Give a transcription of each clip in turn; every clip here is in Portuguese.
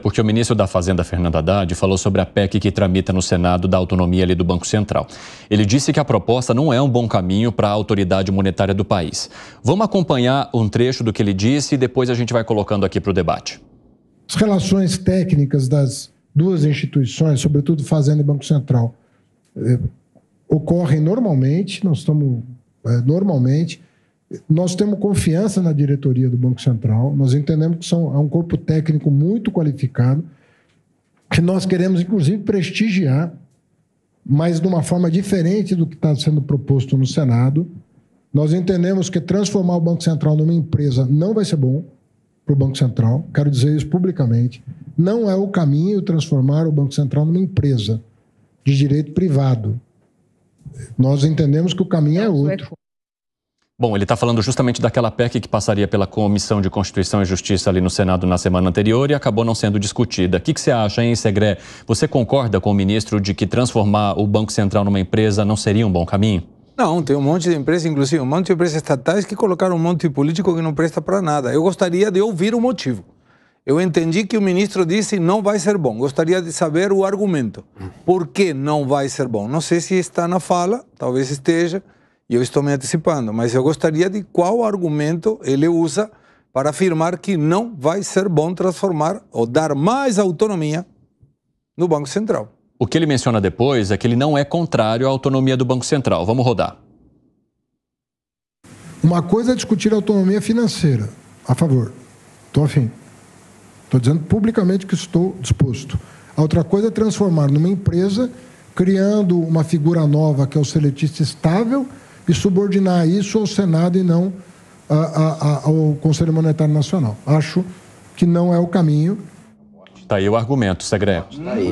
porque o ministro da Fazenda, Fernando Haddad, falou sobre a PEC que tramita no Senado da autonomia ali do Banco Central. Ele disse que a proposta não é um bom caminho para a autoridade monetária do país. Vamos acompanhar um trecho do que ele disse e depois a gente vai colocando aqui para o debate. As relações técnicas das duas instituições, sobretudo Fazenda e Banco Central, ocorrem normalmente, nós temos confiança na diretoria do Banco Central, nós entendemos que é um corpo técnico muito qualificado, que nós queremos, inclusive, prestigiar, mas de uma forma diferente do que está sendo proposto no Senado. Nós entendemos que transformar o Banco Central numa empresa não vai ser bom para o Banco Central, quero dizer isso publicamente. Não é o caminho transformar o Banco Central numa empresa de direito privado. Nós entendemos que o caminho é outro. Bom, ele está falando justamente daquela PEC que passaria pela Comissão de Constituição e Justiça ali no Senado na semana anterior e acabou não sendo discutida. O que você acha, hein, Segré? Você concorda com o ministro de que transformar o Banco Central numa empresa não seria um bom caminho? Não, tem um monte de empresas, inclusive um monte de empresas estatais que colocaram um monte de político que não presta para nada. Eu gostaria de ouvir o motivo. Eu entendi que o ministro disse não vai ser bom. Gostaria de saber o argumento. Por que não vai ser bom? Não sei se está na fala, talvez esteja, e eu estou me antecipando, mas eu gostaria de qual argumento ele usa para afirmar que não vai ser bom transformar ou dar mais autonomia no Banco Central. O que ele menciona depois é que ele não é contrário à autonomia do Banco Central. Vamos rodar. Uma coisa é discutir a autonomia financeira. A favor. Estou afim. Estou dizendo publicamente que estou disposto. A outra coisa é transformar numa empresa, criando uma figura nova que é o seletista estável e subordinar isso ao Senado e não ao Conselho Monetário Nacional. Acho que não é o caminho. Está aí o argumento, Segré.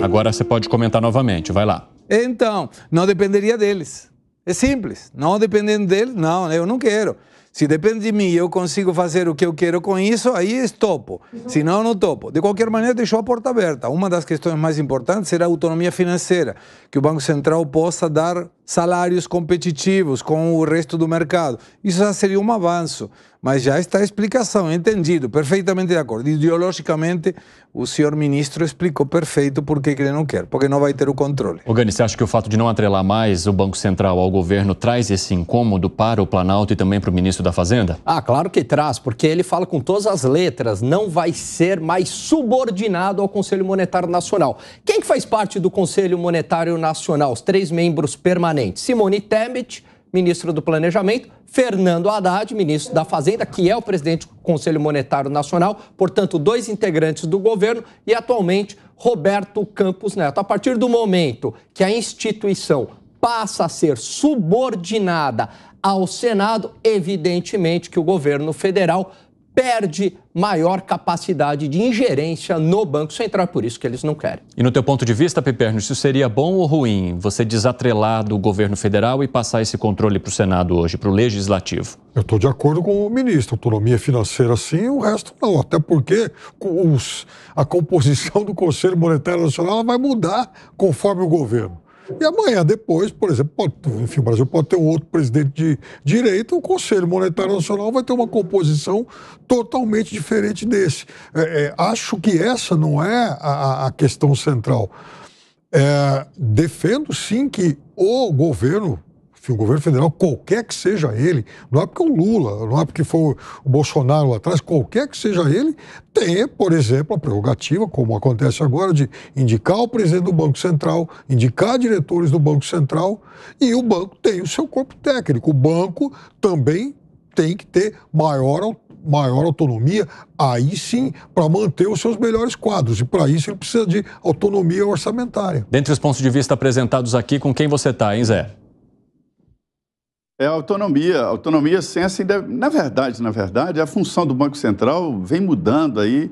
Agora você pode comentar novamente, vai lá. Então, não dependeria deles. É simples. Não dependendo deles, não, eu não quero. Se depende de mim e eu consigo fazer o que eu quero com isso, aí topo. Se não, não topo. De qualquer maneira, deixou a porta aberta. Uma das questões mais importantes será a autonomia financeira, que o Banco Central possa dar salários competitivos com o resto do mercado. Isso já seria um avanço, mas já está a explicação, entendido, perfeitamente de acordo. Ideologicamente, o senhor ministro explicou perfeito por que ele não quer, porque não vai ter o controle. Gani, você acha que o fato de não atrelar mais o Banco Central ao governo traz esse incômodo para o Planalto e também para o ministro da Fazenda? Ah, claro que traz, porque ele fala com todas as letras, não vai ser mais subordinado ao Conselho Monetário Nacional. Quem que faz parte do Conselho Monetário Nacional? Os 3 membros permanentes. Simone Tebet, ministro do Planejamento, Fernando Haddad, ministro da Fazenda, que é o presidente do Conselho Monetário Nacional, portanto, 2 integrantes do governo, e atualmente Roberto Campos Neto. A partir do momento que a instituição passa a ser subordinada ao Senado, evidentemente que o governo federal perde maior capacidade de ingerência no Banco Central, por isso que eles não querem. E no teu ponto de vista, Piperno, isso seria bom ou ruim? Você desatrelar do governo federal e passar esse controle para o Senado hoje, para o Legislativo? Eu estou de acordo com o ministro. Autonomia financeira sim, o resto não. Até porque a composição do Conselho Monetário Nacional ela vai mudar conforme o governo. E amanhã depois, por exemplo, o Brasil pode ter um outro presidente de direita, o Conselho Monetário Nacional vai ter uma composição totalmente diferente desse. Acho que essa não é a questão central. Defendo sim que o governo federal, qualquer que seja ele, não é porque o Lula, não é porque foi o Bolsonaro lá atrás, qualquer que seja ele, tem, por exemplo, a prerrogativa, como acontece agora, de indicar o presidente do Banco Central, indicar diretores do Banco Central, e o banco tem o seu corpo técnico. O banco também tem que ter maior autonomia, aí sim, para manter os seus melhores quadros. E para isso ele precisa de autonomia orçamentária. Dentre os pontos de vista apresentados aqui, com quem você está, hein, Zé? É a autonomia sem assim, na verdade, a função do Banco Central vem mudando aí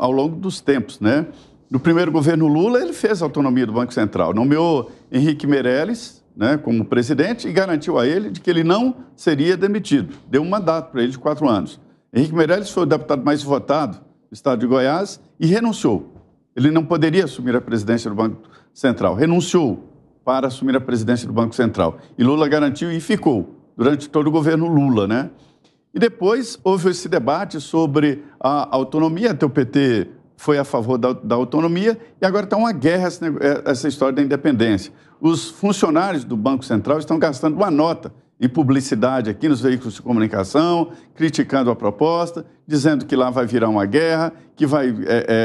ao longo dos tempos, né? No primeiro governo Lula, ele fez a autonomia do Banco Central, nomeou Henrique Meirelles, né, como presidente e garantiu a ele de que ele não seria demitido. Deu um mandato para ele de 4 anos. Henrique Meirelles foi o deputado mais votado do estado de Goiás e renunciou. Ele não poderia assumir a presidência do Banco Central, renunciou para assumir a presidência do Banco Central. E Lula garantiu e ficou durante todo o governo Lula, né? E depois houve esse debate sobre a autonomia, até o PT foi a favor da autonomia e agora está uma guerra essa história da independência. Os funcionários do Banco Central estão gastando uma nota em publicidade aqui nos veículos de comunicação, criticando a proposta, dizendo que lá vai virar uma guerra, que vai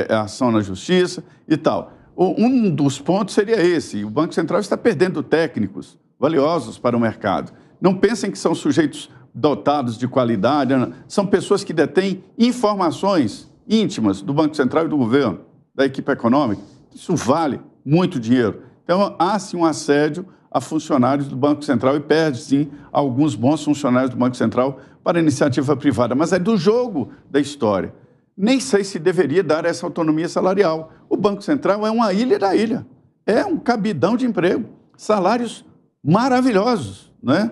ação na justiça e tal. Um dos pontos seria esse: o Banco Central está perdendo técnicos valiosos para o mercado. Não pensem que são sujeitos dotados de qualidade, são pessoas que detêm informações íntimas do Banco Central e do governo, da equipe econômica. Isso vale muito dinheiro. Então, há sim um assédio a funcionários do Banco Central e perde sim alguns bons funcionários do Banco Central para a iniciativa privada, mas é do jogo da história. Nem sei se deveria dar essa autonomia salarial. O Banco Central é uma ilha da ilha, é um cabidão de emprego, salários maravilhosos, né?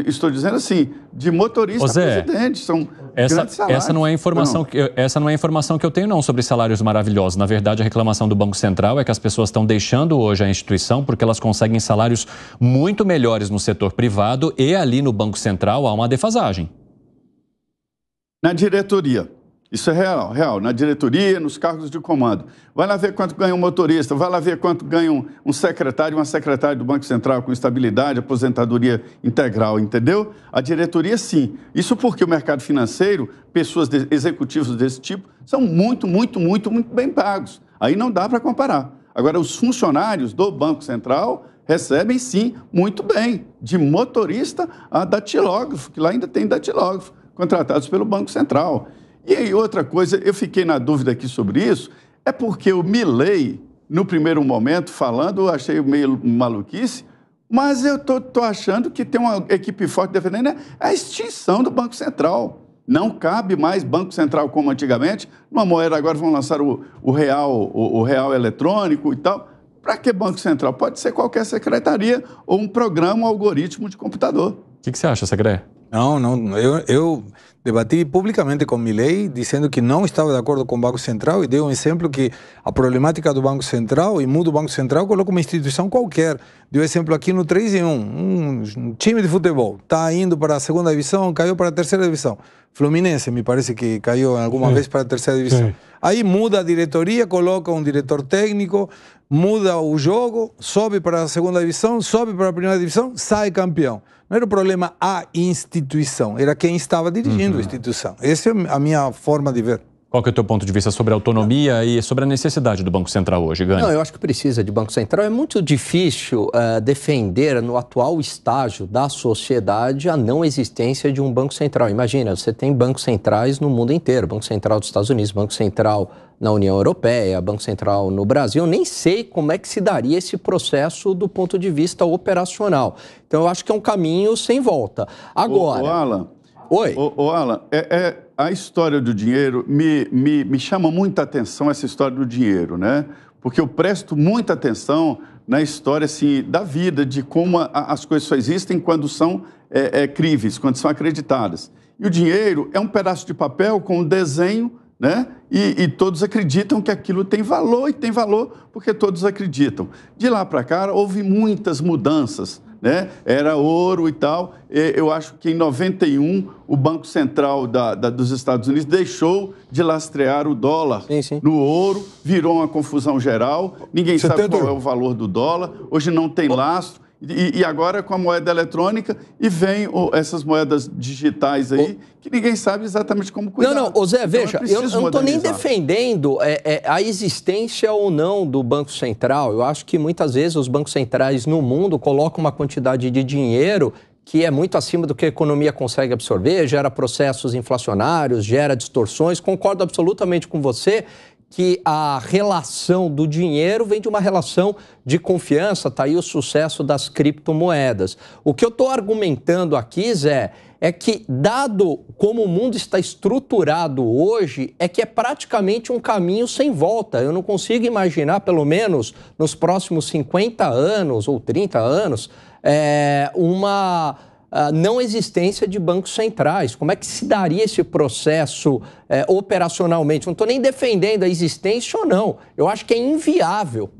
Estou dizendo assim, de motorista a presidente, são grandes salários. Essa não é a informação que eu tenho não sobre salários maravilhosos. Na verdade, a reclamação do Banco Central é que as pessoas estão deixando hoje a instituição porque elas conseguem salários muito melhores no setor privado e ali no Banco Central há uma defasagem. Na diretoria. Isso é real. Na diretoria, nos cargos de comando. Vai lá ver quanto ganha um motorista, vai lá ver quanto ganha um secretário, uma secretária do Banco Central com estabilidade, aposentadoria integral, entendeu? A diretoria, sim. Isso porque o mercado financeiro, pessoas executivos desse tipo, são muito bem pagos. Aí não dá para comparar. Agora, os funcionários do Banco Central recebem, sim, muito bem. De motorista a datilógrafo, que lá ainda tem datilógrafo, contratados pelo Banco Central. E aí, outra coisa, eu fiquei na dúvida aqui sobre isso, é porque o Milei, no primeiro momento, falando, eu achei meio maluquice, mas eu tô achando que tem uma equipe forte defendendo a extinção do Banco Central. Não cabe mais Banco Central como antigamente, numa moeda agora vão lançar o real eletrônico e tal. Para que Banco Central? Pode ser qualquer secretaria ou um programa, um algoritmo de computador. O que você acha, Segré? Não, eu debati publicamente com Milei, dizendo que não estava de acordo com o Banco Central e dei um exemplo que a problemática do Banco Central, e muda o Banco Central, coloca uma instituição qualquer. Dei um exemplo aqui no 3-1, um time de futebol, está indo para a segunda divisão, caiu para a terceira divisão. Fluminense, me parece que caiu alguma vez para a terceira divisão. Aí muda a diretoria, coloca um diretor técnico, muda o jogo, sobe para a segunda divisão, sobe para a primeira divisão, sai campeão. Não era o problema a instituição, era quem estava dirigindo a instituição. Essa é a minha forma de ver. Qual que é o teu ponto de vista sobre a autonomia e sobre a necessidade do Banco Central hoje, Gani? Não, eu acho que precisa de Banco Central. É muito difícil defender no atual estágio da sociedade a não existência de um Banco Central. Imagina, você tem bancos centrais no mundo inteiro. Banco Central dos Estados Unidos, Banco Central na União Europeia, Banco Central no Brasil. Eu nem sei como é que se daria esse processo do ponto de vista operacional. Então, eu acho que é um caminho sem volta. Agora... Alan... Oi? Alan, a história do dinheiro me chama muita atenção, essa história do dinheiro, né? Porque eu presto muita atenção na história assim, da vida, de como as coisas só existem quando são críveis, quando são acreditadas. E o dinheiro é um pedaço de papel com um desenho, né? E todos acreditam que aquilo tem valor, e tem valor porque todos acreditam. De lá para cá, houve muitas mudanças, né? Era ouro e tal. Eu acho que em 91 o Banco Central dos Estados Unidos deixou de lastrear o dólar no ouro, virou uma confusão geral. Ninguém sabe qual é o valor do dólar. Hoje não tem lastro. E agora com a moeda eletrônica e vem essas moedas digitais aí que ninguém sabe exatamente como cuidar. Não, Zé, veja, eu não estou nem defendendo a existência ou não do Banco Central. Eu acho que muitas vezes os bancos centrais no mundo colocam uma quantidade de dinheiro que é muito acima do que a economia consegue absorver, gera processos inflacionários, gera distorções. Concordo absolutamente com você que a relação do dinheiro vem de uma relação de confiança, está aí o sucesso das criptomoedas. O que eu estou argumentando aqui, Zé, é que, dado como o mundo está estruturado hoje, é que é praticamente um caminho sem volta. Eu não consigo imaginar, pelo menos nos próximos 50 anos ou 30 anos, uma não existência de bancos centrais. Como é que se daria esse processo operacionalmente? Não estou nem defendendo a existência ou não. Eu acho que é inviável.